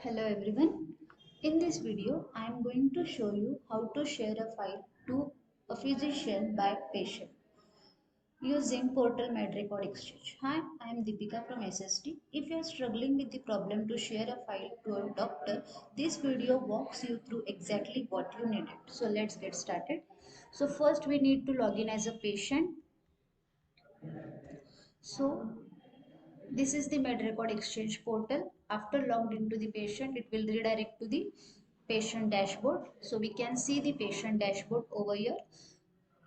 Hello everyone. In this video, I am going to show you how to share a file to a physician by patient using Portal MedRecord Exchange. Hi, I am Deepika from SST. If you are struggling with the problem to share a file to a doctor, this video walks you through exactly what you needed. So let's get started. So first we need to log in as a patient. So this is the MedRecord Exchange portal. After logged into the patient, it will redirect to the patient dashboard. So we can see the patient dashboard over here.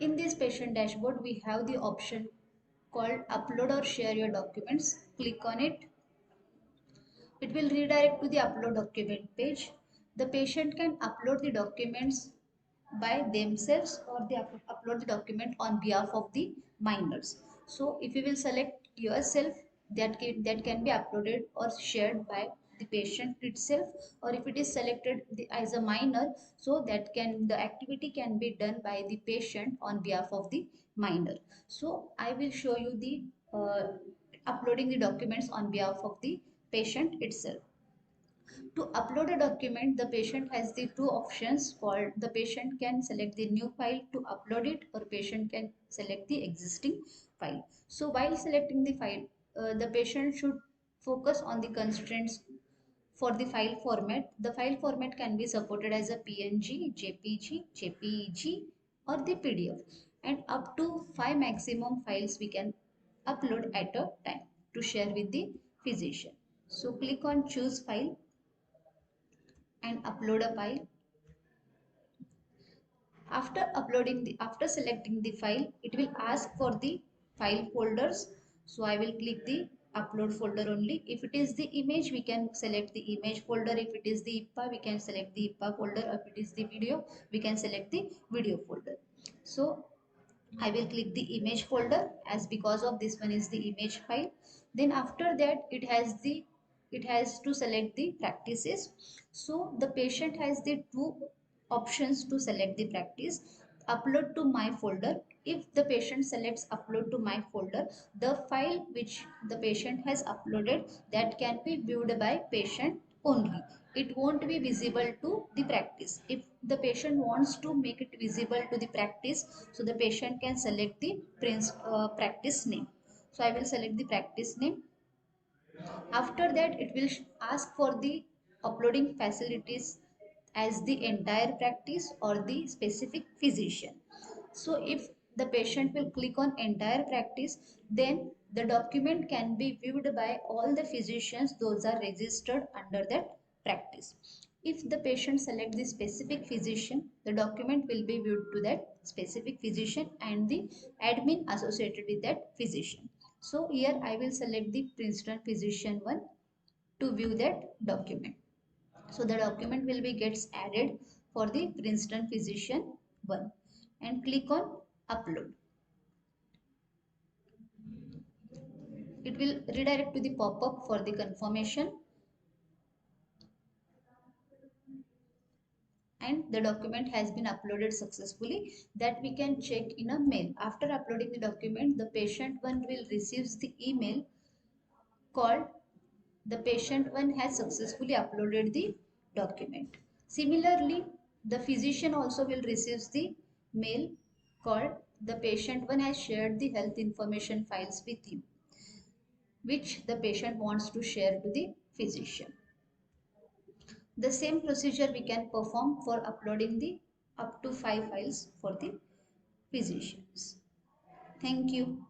In this patient dashboard, we have the option called upload or share your documents. Click on it. It will redirect to the upload document page. The patient can upload the documents by themselves or they upload the document on behalf of the minors. So if you will select yourself, that can be uploaded or shared by the patient itself, or if it is selected as a minor, so that can the activity can be done by the patient on behalf of the minor. So I will show you the uploading the documents on behalf of the patient itself. To upload a document, the patient has the two options called the patient can select the new file to upload it, or patient can select the existing file. So while selecting the file, the patient should focus on the constraints for the file format. The file format can be supported as a PNG, JPG, JPEG or the PDF, and up to 5 maximum files we can upload at a time to share with the physician. So click on choose file and upload a file. After selecting the file, it will ask for the file folders. So I will click the upload folder only. If it is the image, we can select the image folder. If it is the IPA, we can select the IPA folder. If it is the video, we can select the video folder. So I will click the image folder, as because of this one is the image file. Then after that, it has to select the practices. So the patient has the two options to select the practice: upload to my folder. If the patient selects upload to my folder, the file which the patient has uploaded, that can be viewed by patient only. It won't be visible to the practice. If the patient wants to make it visible to the practice, so the patient can select the practice name. So I will select the practice name. After that, it will ask for the uploading facilities as the entire practice or the specific physician. So if the patient will click on entire practice, then the document can be viewed by all the physicians those are registered under that practice. If the patient select the specific physician, the document will be viewed to that specific physician and the admin associated with that physician. So here I will select the Princeton physician one to view that document. So the document will be gets added for the Princeton physician one, and click on upload. It will redirect to the pop-up for the confirmation, and the document has been uploaded successfully. That we can check in a mail. After uploading the document, the patient one will receive the email called the patient one has successfully uploaded the document. Similarly, the physician also will receive the mail called the patient one has shared the health information files with you, which the patient wants to share to the physician. The same procedure we can perform for uploading the up to 5 files for the physicians. Thank you.